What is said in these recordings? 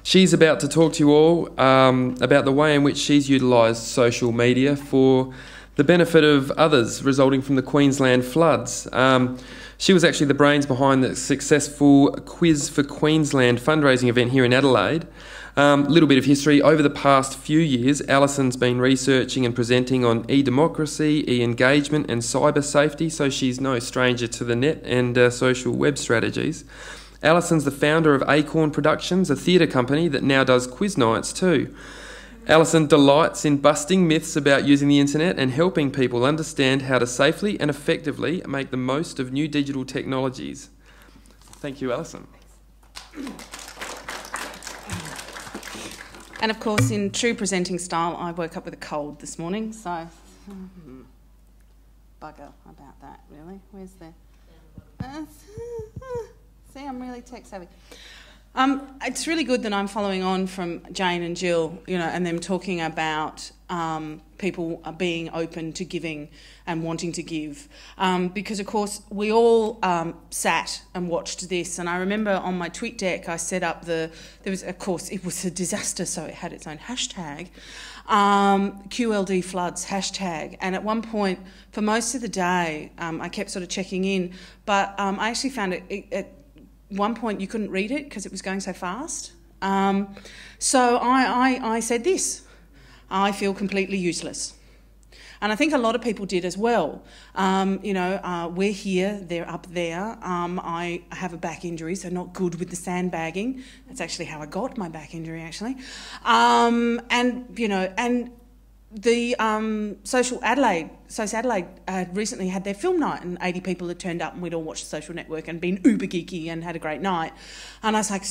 She's about to talk to you all about the way in which she's utilised social media for the benefit of others resulting from the Queensland floods. She was actually the brains behind the successful Quiz for Queensland fundraising event here in Adelaide. Little bit of history. Over the past few years, Alison's been researching and presenting on e-democracy, e-engagement and cyber safety, so she's no stranger to the net and social web strategies. Alison's the founder of Acorn Productions, a theatre company that now does quiz nights too. Alison delights in busting myths about using the internet and helping people understand how to safely and effectively make the most of new digital technologies. Thank you, Alison. And of course, in true presenting style, I woke up with a cold this morning, so bugger about that, really. Where's the... see, I'm really tech savvy. It's really good that I'm following on from Jane and Jill, and them talking about people being open to giving and wanting to give. Because, of course, we all sat and watched this. And I remember on my tweet deck, I set up it was a disaster, so it had its own hashtag, QLD floods hashtag. And at one point, for most of the day, I kept sort of checking in. But I actually found at one point you couldn't read it because it was going so fast. So I said this: I feel completely useless. And I think a lot of people did as well. We're here, they're up there. I have a back injury, so not good with the sandbagging. That's actually how I got my back injury, actually. The Social Adelaide had recently had their film night, and 80 people had turned up, and we'd all watched the Social Network and been uber geeky and had a great night. And I was like,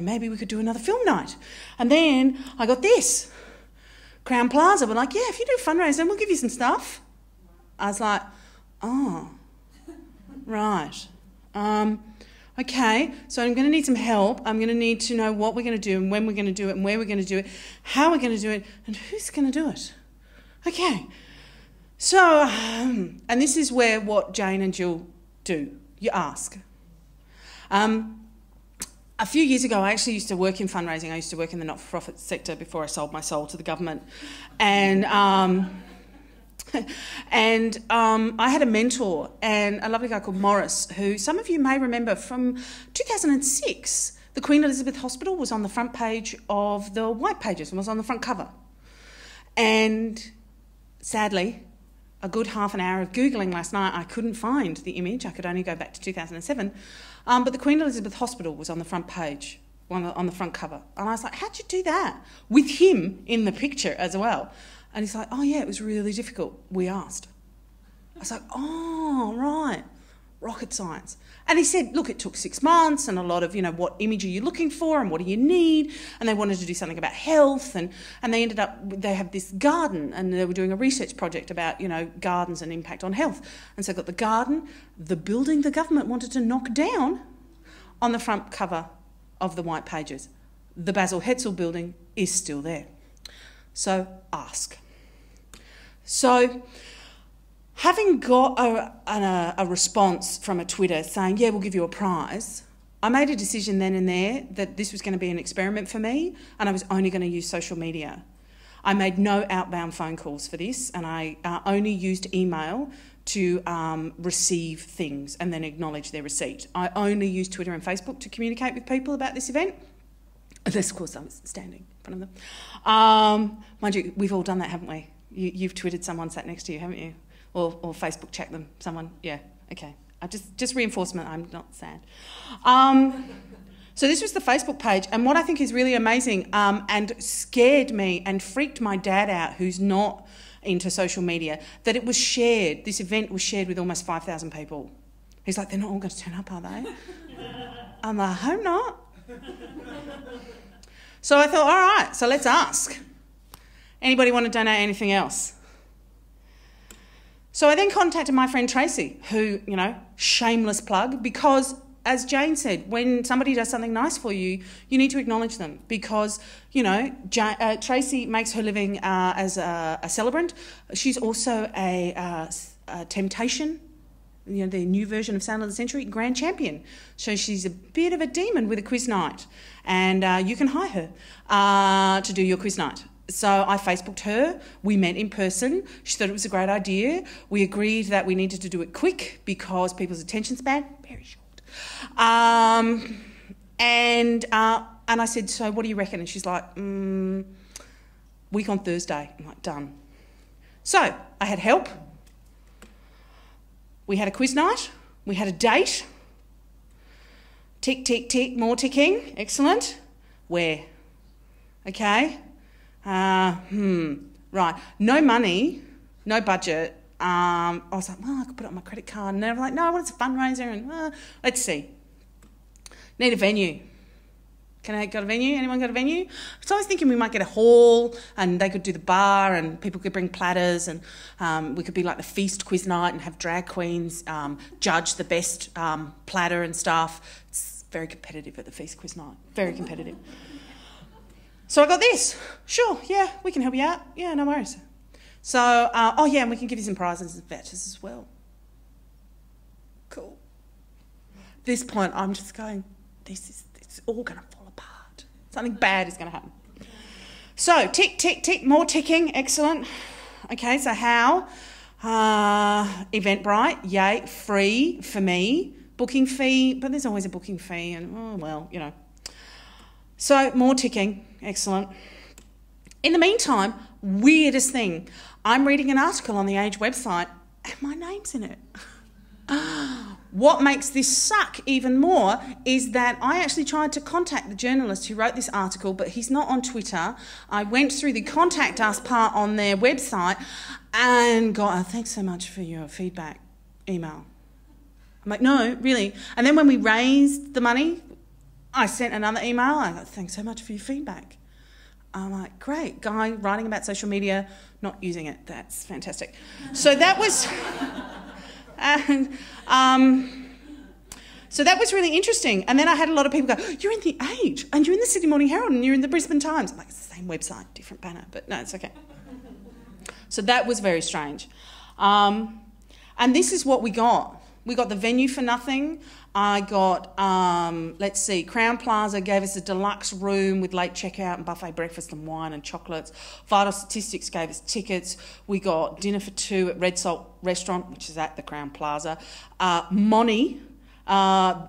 maybe we could do another film night. And then I got this. Crown Plaza were like, yeah, if you do fundraising, we'll give you some stuff. I was like, oh, right. Okay, so I'm going to need some help. I'm going to need to know what we're going to do and when we're going to do it and where we're going to do it, how we're going to do it, and who's going to do it. Okay, so, and this is where what Jane and Jill do. You ask. A few years ago, I actually used to work in fundraising. I used to work in the not-for-profit sector before I sold my soul to the government. And I had a mentor, and a lovely guy called Morris, who some of you may remember from 2006. The Queen Elizabeth Hospital was on the front page of the white pages and was on the front cover. And sadly, a good half an hour of Googling last night, I couldn't find the image. I could only go back to 2007. But the Queen Elizabeth Hospital was on the front page, on the front cover. And I was like, how'd you do that? With him in the picture as well. And he's like, oh, yeah, it was really difficult. We asked. I was like, oh, right. Rocket science. And he said, look, it took 6 months and a lot of, what image are you looking for and what do you need? And they wanted to do something about health. And they have this garden, and they were doing a research project about, gardens and impact on health. And so they got the garden, the building the government wanted to knock down on the front cover of the white pages. The Basil Hetzel building is still there. So ask. So having got a response from a Twitter saying, yeah, we'll give you a prize, I made a decision then and there that this was going to be an experiment for me, and I was only going to use social media. I made no outbound phone calls for this, and I only used email to receive things and then acknowledge their receipt. I only used Twitter and Facebook to communicate with people about this event. Unless, of course, I was standing in front of them. Mind you, we've all done that, haven't we? You've Twittered someone sat next to you, haven't you? Or Facebook check them, someone, yeah, okay. Just reinforcement, I'm not sad. So this was the Facebook page, and what I think is really amazing and scared me and freaked my dad out, who's not into social media, that it was shared, this event was shared with almost 5,000 people. He's like, they're not all going to turn up, are they? I'm like, I hope not. So I thought, all right, so let's ask. Anybody want to donate anything else? So I then contacted my friend Tracy, who, shameless plug, because as Jane said, when somebody does something nice for you, you need to acknowledge them because, Tracy makes her living as a celebrant. She's also a temptation you know, the new version of Sound of the Century, grand champion. So she's a bit of a demon with a quiz night, and you can hire her to do your quiz night. So I Facebooked her. We met in person. She thought it was a great idea. We agreed that we needed to do it quick because people's attention span, very short. And I said, so what do you reckon? And she's like, week on Thursday. I'm like, done. So I had help. We had a quiz night. We had a date. Tick, tick, tick, more ticking. Excellent. Where? Okay. Right. No money, no budget. I was like, well, I could put it on my credit card. And they were like, no, it's a fundraiser. And let's see. Need a venue. Can I got a venue? Anyone got a venue? So I was thinking we might get a hall and they could do the bar and people could bring platters and we could be like the feast quiz night and have drag queens judge the best platter and stuff. It's very competitive at the feast quiz night. Very competitive. So I got this. Sure, yeah, we can help you out. Yeah, no worries. So, and we can give you some prizes and vouchers as well. Cool. At this point, I'm just going, it's all going to fall apart. Something bad is going to happen. So, tick, tick, tick, more ticking. Excellent. Okay, so how? Eventbrite, yay, free for me. Booking fee, but there's always a booking fee and, oh, well, you know. So, more ticking. Excellent. In the meantime, weirdest thing, I'm reading an article on the Age website and my name's in it. What makes this suck even more is that I actually tried to contact the journalist who wrote this article, but he's not on Twitter. I went through the contact us part on their website and got, thanks so much for your feedback email. I'm like, no, really. And then when we raised the money, I sent another email. I got, thanks so much for your feedback. I'm like, great, guy writing about social media, not using it. That's fantastic. So that was, so that was really interesting. And then I had a lot of people go, you're in the Age, and you're in the Sydney Morning Herald, and you're in the Brisbane Times. I'm like, it's the same website, different banner, but no, it's okay. So that was very strange. And this is what we got. We got the venue for nothing. I got, Crown Plaza gave us a deluxe room with late checkout and buffet breakfast and wine and chocolates. Vital Statistics gave us tickets. We got dinner for two at Red Salt Restaurant, which is at the Crown Plaza. Moni,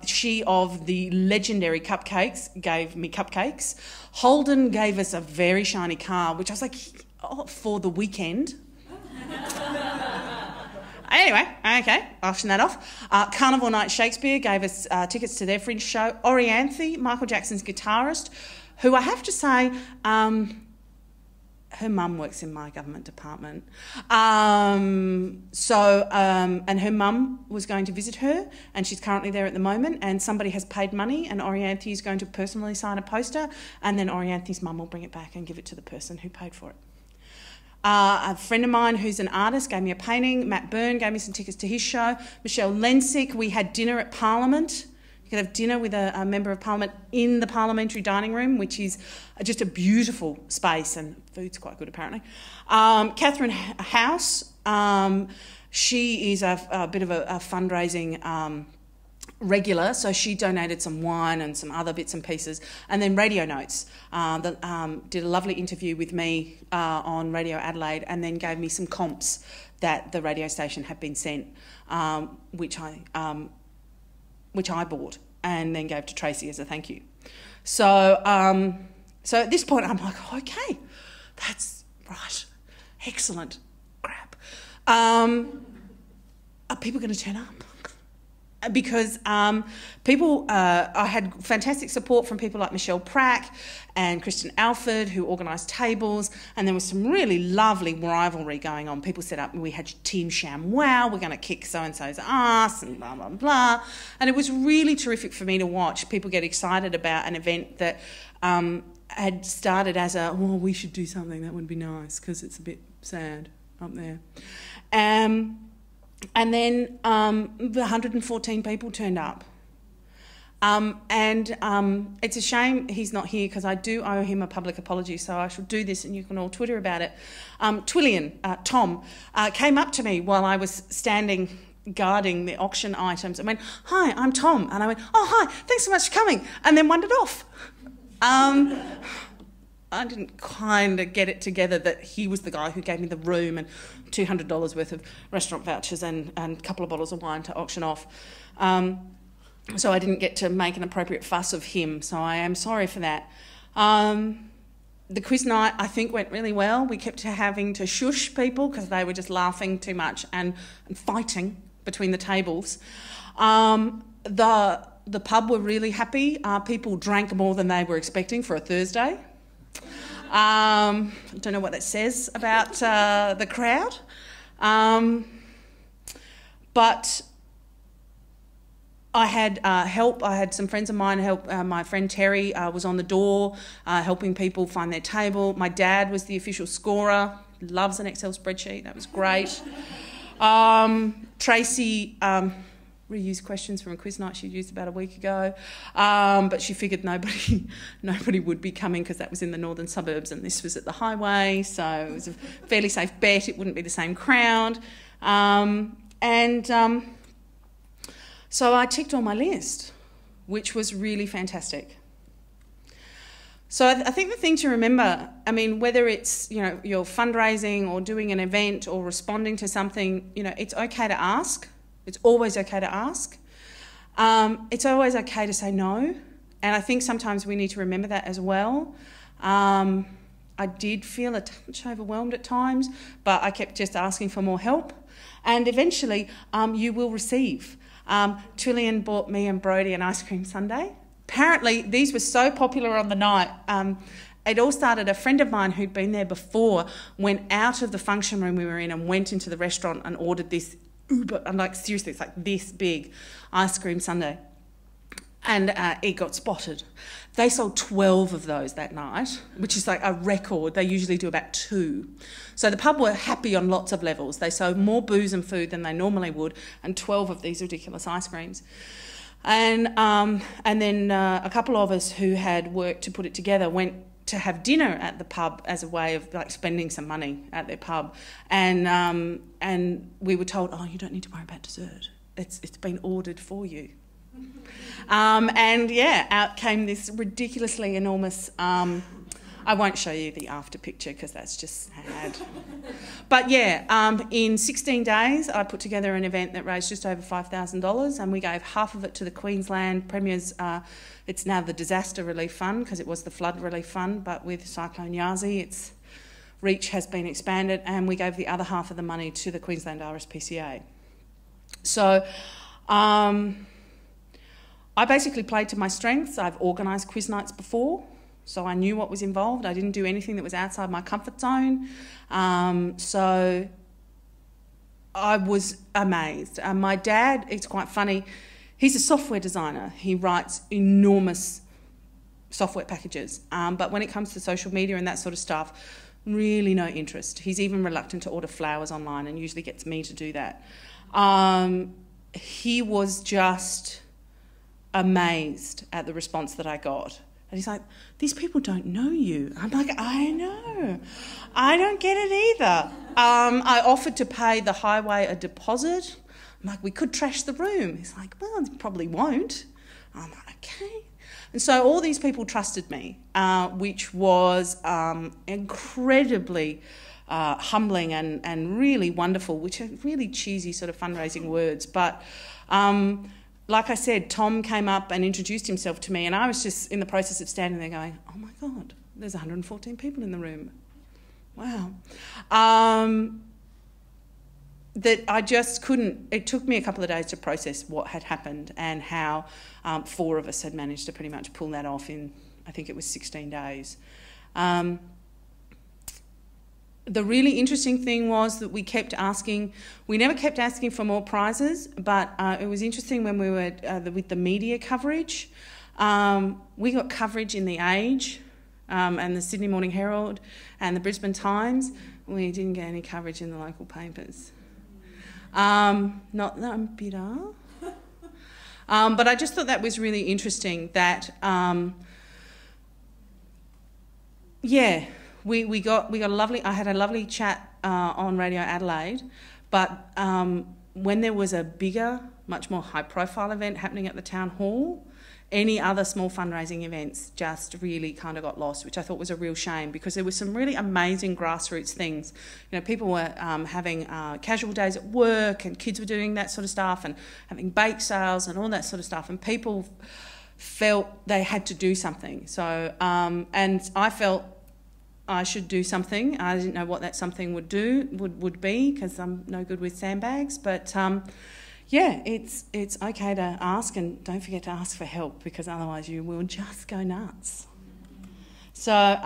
she of the legendary cupcakes, gave me cupcakes. Holden gave us a very shiny car, which I was like, for the weekend. Anyway, okay, auction that off. Carnival Night Shakespeare gave us tickets to their fringe show. Orianthe, Michael Jackson's guitarist, who I have to say, her mum works in my government department. And her mum was going to visit her, and she's currently there at the moment, and somebody has paid money, and Orianthe is going to personally sign a poster, and then Orianthe's mum will bring it back and give it to the person who paid for it. A friend of mine who's an artist gave me a painting. Matt Byrne gave me some tickets to his show. Michelle Lensick, we had dinner at Parliament. You could have dinner with a member of Parliament in the parliamentary dining room, which is just a beautiful space, and food's quite good apparently. Catherine House, she is a bit of a fundraising regular, so she donated some wine and some other bits and pieces. And then Radio Notes did a lovely interview with me on Radio Adelaide, and then gave me some comps that the radio station had been sent, which I bought and then gave to Tracy as a thank you. So at this point I'm like, okay, that's right, excellent, crap. Are people going to turn up? Because I had fantastic support from people like Michelle Prack and Kristen Alford, who organised tables, and there was some really lovely rivalry going on. People set up, we had Team ShamWow, we're going to kick so-and-so's ass, and blah, blah, blah. And it was really terrific for me to watch people get excited about an event that had started as we should do something, that would be nice, because it's a bit sad up there. And then 114 people turned up. It's a shame he's not here, because I do owe him a public apology, so I should do this and you can all Twitter about it. Twillian, Tom, came up to me while I was standing guarding the auction items and went, "Hi, I'm Tom." And I went, "Oh, hi, thanks so much for coming," and then wandered off. I didn't kind of get it together that he was the guy who gave me the room and $200 worth of restaurant vouchers and a couple of bottles of wine to auction off. So I didn't get to make an appropriate fuss of him, so I am sorry for that. The quiz night, I think, went really well. We kept having to shush people because they were just laughing too much and fighting between the tables. The pub were really happy. People drank more than they were expecting for a Thursday. I don't know what that says about the crowd. But I had help. I had some friends of mine help. My friend Terry was on the door helping people find their table. My dad was the official scorer. Loves an Excel spreadsheet. That was great. Tracy reused questions from a quiz night she'd used about a week ago, but she figured nobody would be coming because that was in the northern suburbs and this was at the highway, so it was a fairly safe bet it wouldn't be the same crowd. So I ticked on my list, which was really fantastic. So I think the thing to remember, I mean, whether it's, you know, you're fundraising or doing an event or responding to something, you know, it's okay to ask. It's always okay to ask. It's always okay to say no. And I think sometimes we need to remember that as well. I did feel a touch overwhelmed at times, but I kept just asking for more help. And eventually you will receive. Twillian bought me and Brodie an ice cream sundae. Apparently these were so popular on the night. It all started, a friend of mine who'd been there before went out of the function room we were in and went into the restaurant and ordered this I'm like, seriously, it's like this big ice cream sundae. And it got spotted. They sold 12 of those that night, which is like a record. They usually do about 2. So the pub were happy on lots of levels. They sold more booze and food than they normally would, and 12 of these ridiculous ice creams. And then a couple of us who had worked to put it together went to have dinner at the pub as a way of like spending some money at their pub, and we were told, "Oh, you don't need to worry about dessert. It's been ordered for you." And yeah, out came this ridiculously enormous. I won't show you the after picture because that's just sad. But yeah, in 16 days, I put together an event that raised just over $5,000, and we gave half of it to the Queensland Premier's. It's now the Disaster Relief Fund because it was the Flood Relief Fund, but with Cyclone Yazi, its reach has been expanded, and we gave the other half of the money to the Queensland RSPCA. So I basically played to my strengths. I've organised quiz nights before, so I knew what was involved. I didn't do anything that was outside my comfort zone. So I was amazed. My dad, it's quite funny, he's a software designer. He writes enormous software packages. But when it comes to social media and that sort of stuff, really no interest. He's even reluctant to order flowers online and usually gets me to do that. He was just amazed at the response that I got. And he's like, "These people don't know you." I'm like, "I know. I don't get it either." I offered to pay the highway a deposit. I'm like, "We could trash the room." He's like, "Well, it probably won't." I'm like, "Okay." And so all these people trusted me, which was incredibly humbling and really wonderful, which are really cheesy sort of fundraising words. But like I said, Tom came up and introduced himself to me, and I was just in the process of standing there going, "Oh my God, there's 114 people in the room. Wow." That I just couldn't, it took me a couple of days to process what had happened and how 4 of us had managed to pretty much pull that off in, I think it was 16 days. The really interesting thing was that we never kept asking for more prizes, but it was interesting when we were with the media coverage. We got coverage in The Age and the Sydney Morning Herald and the Brisbane Times. We didn't get any coverage in the local papers. Not that I'm bitter. But I just thought that was really interesting that, I had a lovely chat on Radio Adelaide, but when there was a bigger, much more high-profile event happening at the town hall, any other small fundraising events just really kind of got lost, which I thought was a real shame, because there were some really amazing grassroots things. You know, people were having casual days at work, and kids were doing that sort of stuff, and having bake sales and all that sort of stuff, and people felt they had to do something. So, and I felt I should do something. I didn't know what that something would be, because I'm no good with sandbags, but yeah, it's okay to ask, and don't forget to ask for help, because otherwise you will just go nuts. So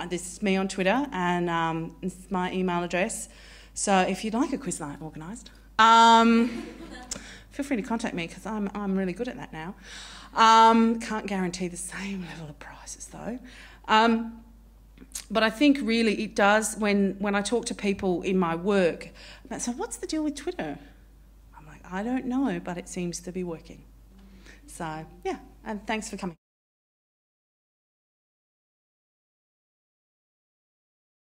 this is me on Twitter, and this is my email address. So if you'd like a quiz night organised, feel free to contact me, because I'm really good at that now. Can't guarantee the same level of prizes though. But I think really it does, when I talk to people in my work, so what's the deal with Twitter? I don't know, but it seems to be working. So, yeah, and thanks for coming.